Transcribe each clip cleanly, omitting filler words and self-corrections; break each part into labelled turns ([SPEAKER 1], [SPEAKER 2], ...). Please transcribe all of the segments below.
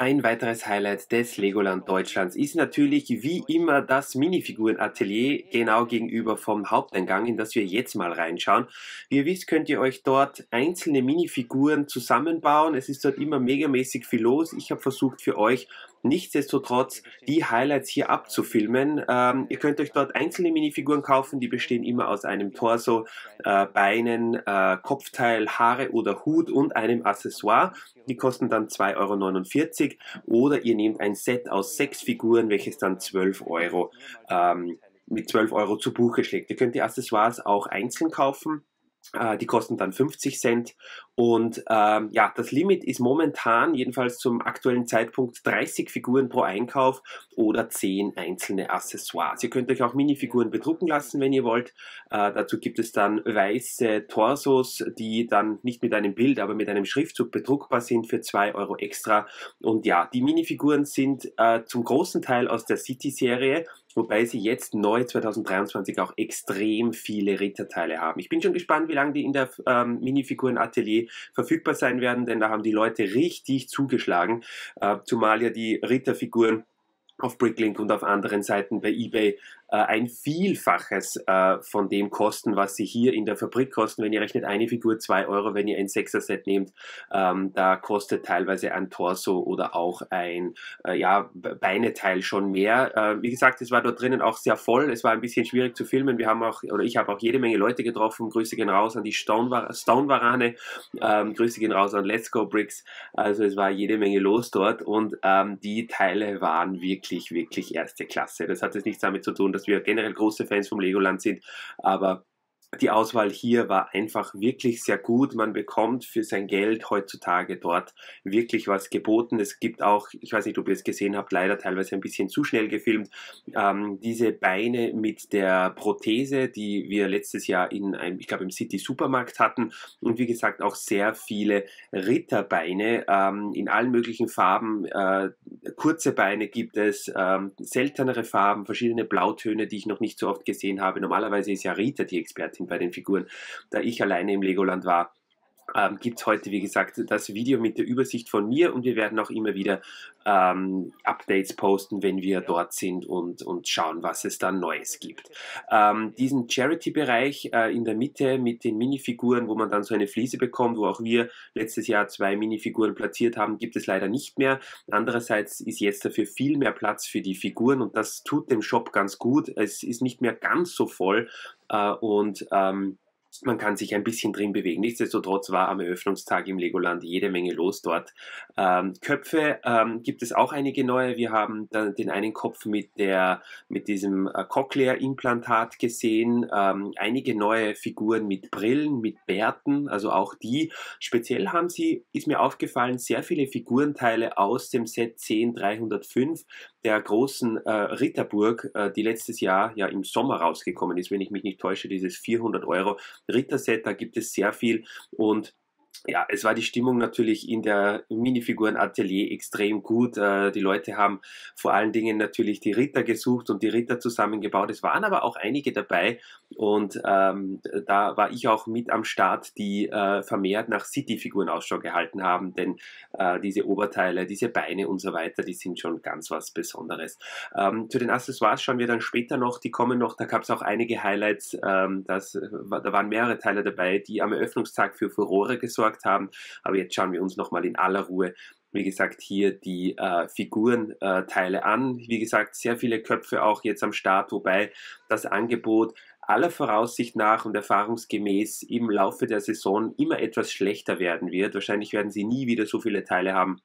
[SPEAKER 1] Ein weiteres Highlight des Legoland Deutschlands ist natürlich wie immer das Minifiguren-Atelier genau gegenüber vom Haupteingang, in das wir jetzt mal reinschauen. Wie ihr wisst, könnt ihr euch dort einzelne Minifiguren zusammenbauen. Es ist dort immer megamäßig viel los. Ich habe versucht für euch nichtsdestotrotz die Highlights hier abzufilmen. Ihr könnt euch dort einzelne Minifiguren kaufen, die bestehen immer aus einem Torso, Beinen, Kopfteil, Haare oder Hut und einem Accessoire. Die kosten dann 2,49 € oder ihr nehmt ein Set aus 6 Figuren, welches dann 12 € mit 12 € zu Buche schlägt. Ihr könnt die Accessoires auch einzeln kaufen. Die kosten dann 50 Cent und ja, das Limit ist momentan, jedenfalls zum aktuellen Zeitpunkt, 30 Figuren pro Einkauf oder 10 einzelne Accessoires. Ihr könnt euch auch Minifiguren bedrucken lassen, wenn ihr wollt. Dazu gibt es dann weiße Torsos, die dann nicht mit einem Bild, aber mit einem Schriftzug bedruckbar sind für 2 € extra. Und ja, die Minifiguren sind zum großen Teil aus der City-Serie, wobei sie jetzt neu 2023 auch extrem viele Ritterteile haben. Ich bin schon gespannt, wie lange die in der Minifiguren-Atelier verfügbar sein werden, denn da haben die Leute richtig zugeschlagen, zumal ja die Ritterfiguren auf Bricklink und auf anderen Seiten bei eBay ein Vielfaches von dem kosten, was sie hier in der Fabrik kosten. Wenn ihr rechnet, eine Figur 2 €, wenn ihr ein 6er-Set nehmt, da kostet teilweise ein Torso oder auch ein ja, Beineteil schon mehr. Wie gesagt, es war dort drinnen auch sehr voll. Es war ein bisschen schwierig zu filmen. Wir haben auch, oder ich habe auch jede Menge Leute getroffen. Grüße gehen raus an die Stone-Warane. Grüße gehen raus an Let's Go Bricks. Also es war jede Menge los dort und die Teile waren wirklich erste Klasse. Das hat jetzt nichts damit zu tun, dass wir generell große Fans vom Legoland sind, aber die Auswahl hier war einfach wirklich sehr gut. Man bekommt für sein Geld heutzutage dort wirklich was geboten. Es gibt auch, ich weiß nicht, ob ihr es gesehen habt, leider teilweise ein bisschen zu schnell gefilmt, diese Beine mit der Prothese, die wir letztes Jahr in einem, ich glaube im City Supermarkt hatten, und wie gesagt auch sehr viele Ritterbeine in allen möglichen Farben. Kurze Beine gibt es, seltenere Farben, verschiedene Blautöne, die ich noch nicht so oft gesehen habe. Normalerweise ist ja Rita die Expertin bei den Figuren. Da ich alleine im Legoland war, gibt es heute, wie gesagt, das Video mit der Übersicht von mir, und wir werden auch immer wieder Updates posten, wenn wir dort sind und schauen, was es dann Neues gibt. Diesen Charity-Bereich in der Mitte mit den Minifiguren, wo man dann so eine Fliese bekommt, wo auch wir letztes Jahr 2 Minifiguren platziert haben, gibt es leider nicht mehr. Andererseits ist jetzt dafür viel mehr Platz für die Figuren und das tut dem Shop ganz gut. Es ist nicht mehr ganz so voll und man kann sich ein bisschen drin bewegen. Nichtsdestotrotz war am Eröffnungstag im Legoland jede Menge los dort. Köpfe gibt es auch einige neue. Wir haben dann den einen Kopf mit diesem Cochlea-Implantat gesehen. Einige neue Figuren mit Brillen, mit Bärten, also auch die. Speziell haben sie, ist mir aufgefallen, sehr viele Figurenteile aus dem Set 10305, der großen Ritterburg, die letztes Jahr ja im Sommer rausgekommen ist, wenn ich mich nicht täusche, dieses 400 € Ritterset, da gibt es sehr viel und ja, es war die Stimmung natürlich in der Minifiguren-Atelier extrem gut. Die Leute haben vor allen Dingen natürlich die Ritter gesucht und die Ritter zusammengebaut. Es waren aber auch einige dabei und da war ich auch mit am Start, die vermehrt nach City-Figuren Ausschau gehalten haben, denn diese Oberteile, diese Beine und so weiter, die sind schon ganz was Besonderes. Zu den Accessoires schauen wir dann später noch, die kommen noch, da gab es auch einige Highlights, da waren mehrere Teile dabei, die am Eröffnungstag für Furore gesorgt haben, aber jetzt schauen wir uns nochmal in aller Ruhe, wie gesagt, hier die Figurenteile an. Wie gesagt, sehr viele Köpfe auch jetzt am Start, wobei das Angebot aller Voraussicht nach und erfahrungsgemäß im Laufe der Saison immer etwas schlechter werden wird. Wahrscheinlich werden sie nie wieder so viele Teile haben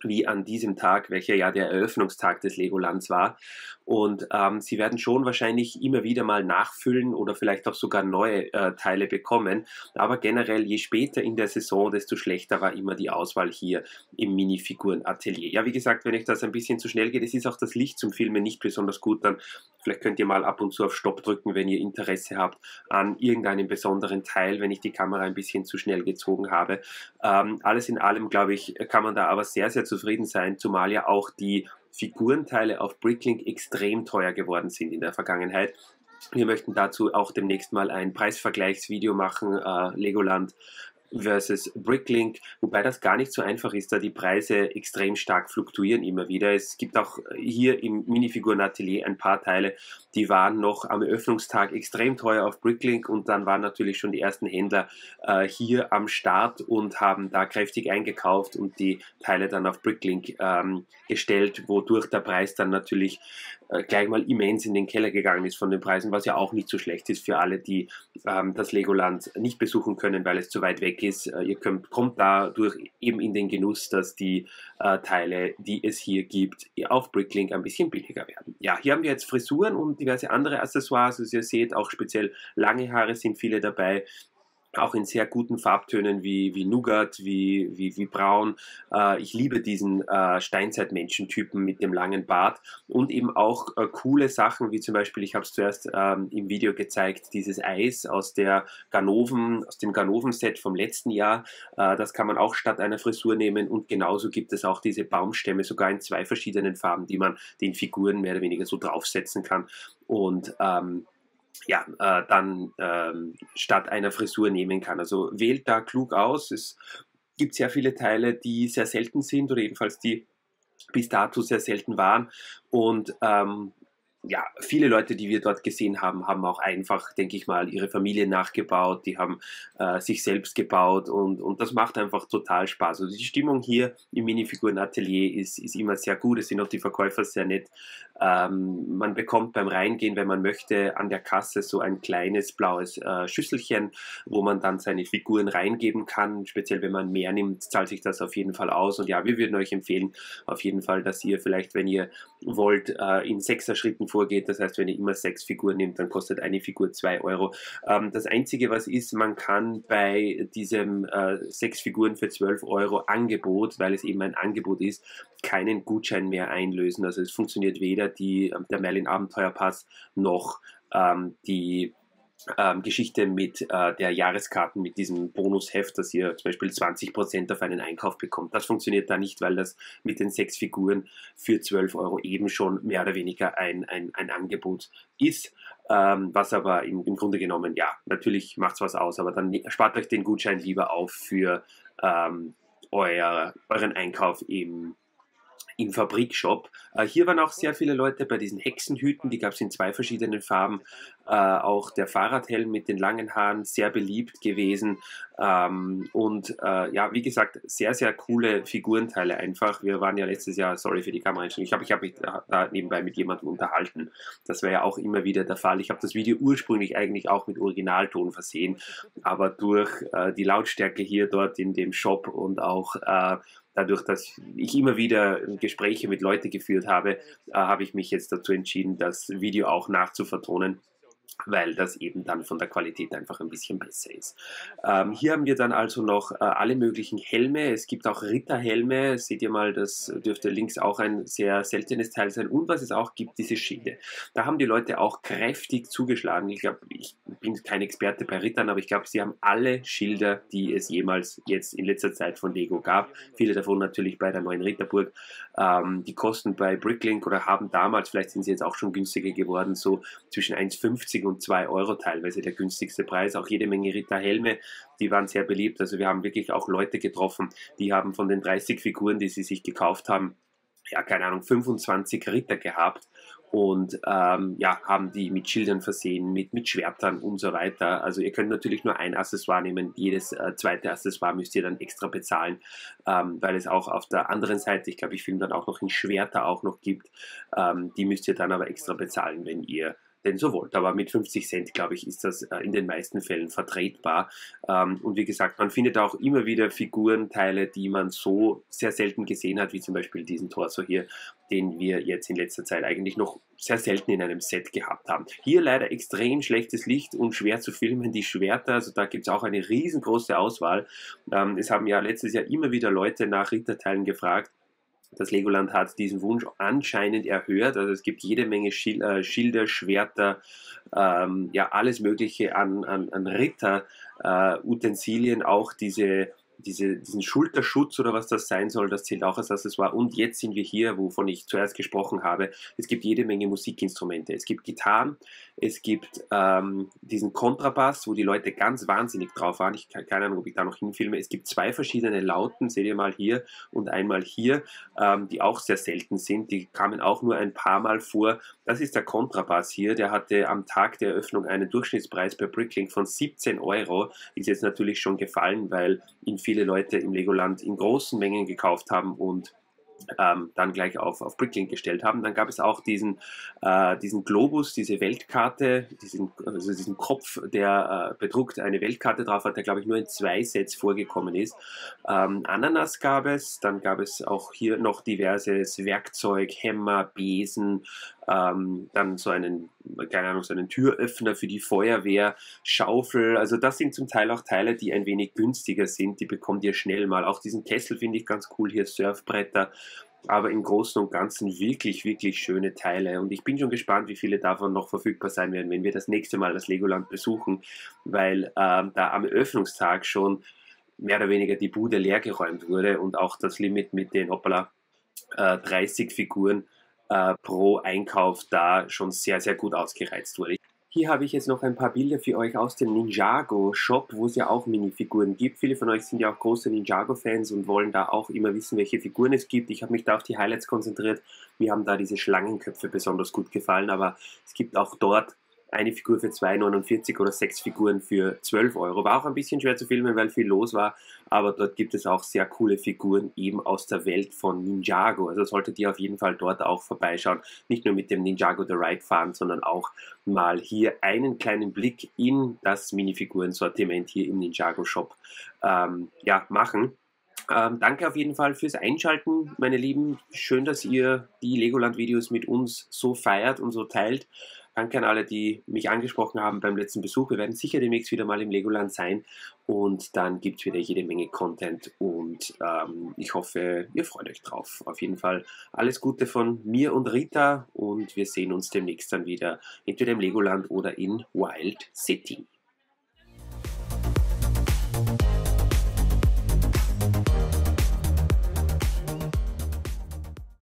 [SPEAKER 1] wie an diesem Tag, welcher ja der Eröffnungstag des Legolands war. Und sie werden schon wahrscheinlich immer wieder mal nachfüllen oder vielleicht auch sogar neue Teile bekommen. Aber generell, je später in der Saison, desto schlechter war immer die Auswahl hier im Minifiguren-Atelier. Ja, wie gesagt, wenn euch das ein bisschen zu schnell geht, es ist auch das Licht zum Filmen nicht besonders gut, dann vielleicht könnt ihr mal ab und zu auf Stopp drücken, wenn ihr Interesse habt an irgendeinem besonderen Teil, wenn ich die Kamera ein bisschen zu schnell gezogen habe. Alles in allem, glaube ich, kann man da aber sehr zufrieden sein, zumal ja auch die Figurenteile auf Bricklink extrem teuer geworden sind in der Vergangenheit. Wir möchten dazu auch demnächst mal ein Preisvergleichsvideo machen, Legoland versus Bricklink, wobei das gar nicht so einfach ist, da die Preise extrem stark fluktuieren immer wieder. Es gibt auch hier im Minifigurenatelier ein paar Teile, die waren noch am Eröffnungstag extrem teuer auf Bricklink und dann waren natürlich schon die ersten Händler hier am Start und haben da kräftig eingekauft und die Teile dann auf Bricklink gestellt, wodurch der Preis dann natürlich gleich mal immens in den Keller gegangen ist von den Preisen, was ja auch nicht so schlecht ist für alle, die das Legoland nicht besuchen können, weil es zu weit weg ist. Ihr kommt dadurch eben in den Genuss, dass die Teile, die es hier gibt, auf Bricklink ein bisschen billiger werden. Ja, hier haben wir jetzt Frisuren und diverse andere Accessoires. Also ihr seht, auch speziell lange Haare sind viele dabei. Auch in sehr guten Farbtönen wie Nougat, wie Braun. Ich liebe diesen Steinzeitmenschentypen mit dem langen Bart und eben auch coole Sachen, wie zum Beispiel, ich habe es zuerst im Video gezeigt, dieses Eis aus dem Ganoven-Set vom letzten Jahr. Das kann man auch statt einer Frisur nehmen und genauso gibt es auch diese Baumstämme, sogar in 2 verschiedenen Farben, die man den Figuren mehr oder weniger so draufsetzen kann. Und ja, dann statt einer Frisur nehmen kann. Also wählt da klug aus. Es gibt sehr viele Teile, die sehr selten sind oder jedenfalls die bis dato sehr selten waren. Und ja, viele Leute, die wir dort gesehen haben, haben auch einfach, denke ich mal, ihre Familie nachgebaut, die haben sich selbst gebaut und das macht einfach total Spaß. Also die Stimmung hier im Minifiguren-Atelier ist immer sehr gut, es sind auch die Verkäufer sehr nett. Man bekommt beim Reingehen, wenn man möchte, an der Kasse so ein kleines blaues Schüsselchen, wo man dann seine Figuren reingeben kann. Speziell wenn man mehr nimmt, zahlt sich das auf jeden Fall aus. Und ja, wir würden euch empfehlen, auf jeden Fall, dass ihr vielleicht, wenn ihr wollt, in 6er Schritten vorgeht. Das heißt, wenn ihr immer 6 Figuren nehmt, dann kostet eine Figur 2 Euro. Das Einzige, was ist, man kann bei diesem 6 Figuren für 12 Euro Angebot, weil es eben ein Angebot ist, keinen Gutschein mehr einlösen. Also es funktioniert weder der Merlin Abenteuerpass noch die Geschichte mit der Jahreskarten, mit diesem Bonusheft, dass ihr zum Beispiel 20% auf einen Einkauf bekommt. Das funktioniert da nicht, weil das mit den 6 Figuren für 12 Euro eben schon mehr oder weniger ein Angebot ist. Was aber im Grunde genommen, ja, natürlich macht es was aus, aber dann spart euch den Gutschein lieber auf für euren Einkauf im Fabrikshop. Hier waren auch sehr viele Leute bei diesen Hexenhüten, die gab es in 2 verschiedenen Farben. Auch der Fahrradhelm mit den langen Haaren, sehr beliebt gewesen. Ja, wie gesagt, sehr, sehr coole Figurenteile einfach. Wir waren ja letztes Jahr, sorry für die Kameraeinstellung, ich hab mich da nebenbei mit jemandem unterhalten. Das wäre ja auch immer wieder der Fall. Ich habe das Video ursprünglich eigentlich auch mit Originalton versehen, aber durch die Lautstärke hier dort in dem Shop und auch dadurch, dass ich immer wieder Gespräche mit Leuten geführt habe, habe ich mich jetzt dazu entschieden, das Video auch nachzuvertonen, weil das eben dann von der Qualität einfach ein bisschen besser ist. Hier haben wir dann also noch alle möglichen Helme. Es gibt auch Ritterhelme. Seht ihr mal, das dürfte links auch ein sehr seltenes Teil sein. Und was es auch gibt, diese Schilde. Da haben die Leute auch kräftig zugeschlagen. Ich glaube, ich bin kein Experte bei Rittern, aber ich glaube, sie haben alle Schilder, die es jemals jetzt in letzter Zeit von Lego gab. Viele davon natürlich bei der neuen Ritterburg. Die kosten bei Bricklink oder haben damals, vielleicht sind sie jetzt auch schon günstiger geworden, so zwischen 1,50 und 2 Euro teilweise der günstigste Preis. Auch jede Menge Ritterhelme, die waren sehr beliebt. Also wir haben wirklich auch Leute getroffen, die haben von den 30 Figuren, die sie sich gekauft haben, ja, keine Ahnung, 25 Ritter gehabt und ja, haben die mit Schildern versehen, mit Schwertern und so weiter. Also ihr könnt natürlich nur ein Accessoire nehmen, jedes zweite Accessoire müsst ihr dann extra bezahlen, weil es auch auf der anderen Seite, ich glaube, ich filme dann auch noch in Schwerter auch noch gibt, die müsst ihr dann aber extra bezahlen, wenn ihr denn so wollt. Aber mit 50 Cent, glaube ich, ist das in den meisten Fällen vertretbar. Und wie gesagt, man findet auch immer wieder Figurenteile, die man so sehr selten gesehen hat, wie zum Beispiel diesen Torso hier, den wir jetzt in letzter Zeit eigentlich noch sehr selten in einem Set gehabt haben. Hier leider extrem schlechtes Licht und schwer zu filmen, die Schwerter, also da gibt es auch eine riesengroße Auswahl. Es haben ja letztes Jahr immer wieder Leute nach Ritterteilen gefragt. Das Legoland hat diesen Wunsch anscheinend erhört. Also es gibt jede Menge Schilder, Schwerter, ja alles Mögliche an Ritter-Utensilien, auch diese diesen Schulterschutz oder was das sein soll, das zählt auch als Accessoire. Und jetzt sind wir hier, wovon ich zuerst gesprochen habe. Es gibt jede Menge Musikinstrumente. Es gibt Gitarren, es gibt diesen Kontrabass, wo die Leute ganz wahnsinnig drauf waren. Ich kann keine Ahnung, ob ich da noch hinfilme. Es gibt zwei verschiedene Lauten, seht ihr mal hier und einmal hier, die auch sehr selten sind. Die kamen auch nur ein paar Mal vor. Das ist der Kontrabass hier. Der hatte am Tag der Eröffnung einen Durchschnittspreis bei Bricklink von 17 Euro. Ist jetzt natürlich schon gefallen, weil ihn viele Leute im Legoland in großen Mengen gekauft haben und dann gleich auf Bricklink gestellt haben. Dann gab es auch diesen Globus, diese Weltkarte, diesen Kopf, der bedruckt eine Weltkarte drauf hat, der glaube ich nur in 2 Sets vorgekommen ist. Ananas gab es, dann gab es auch hier noch diverses Werkzeug, Hämmer, Besen, dann so einen, keine Ahnung, so einen Türöffner für die Feuerwehr, Schaufel, also das sind zum Teil auch Teile, die ein wenig günstiger sind, die bekommt ihr schnell mal. Auch diesen Kessel finde ich ganz cool, hier Surfbretter, aber im Großen und Ganzen wirklich, wirklich schöne Teile und ich bin schon gespannt, wie viele davon noch verfügbar sein werden, wenn wir das nächste Mal das Legoland besuchen, weil da am Eröffnungstag schon mehr oder weniger die Bude leergeräumt wurde und auch das Limit mit den 30 Figuren pro Einkauf da schon sehr, sehr gut ausgereizt wurde. Hier habe ich jetzt noch ein paar Bilder für euch aus dem Ninjago Shop, wo es ja auch Minifiguren gibt. Viele von euch sind ja auch große Ninjago-Fans und wollen da auch immer wissen, welche Figuren es gibt. Ich habe mich da auf die Highlights konzentriert. Mir haben da diese Schlangenköpfe besonders gut gefallen, aber es gibt auch dort eine Figur für 2,49 oder 6 Figuren für 12 Euro. War auch ein bisschen schwer zu filmen, weil viel los war, aber dort gibt es auch sehr coole Figuren eben aus der Welt von Ninjago. Also solltet ihr auf jeden Fall dort auch vorbeischauen. Nicht nur mit dem Ninjago The Ride fahren, sondern auch mal hier einen kleinen Blick in das Minifiguren-Sortiment hier im Ninjago Shop machen. Danke auf jeden Fall fürs Einschalten, meine Lieben. Schön, dass ihr die Legoland-Videos mit uns so feiert und so teilt. Danke an alle, die mich angesprochen haben beim letzten Besuch. Wir werden sicher demnächst wieder mal im Legoland sein und dann gibt es wieder jede Menge Content und ich hoffe, ihr freut euch drauf. Auf jeden Fall alles Gute von mir und Rita und wir sehen uns demnächst dann wieder entweder im Legoland oder in Wild City.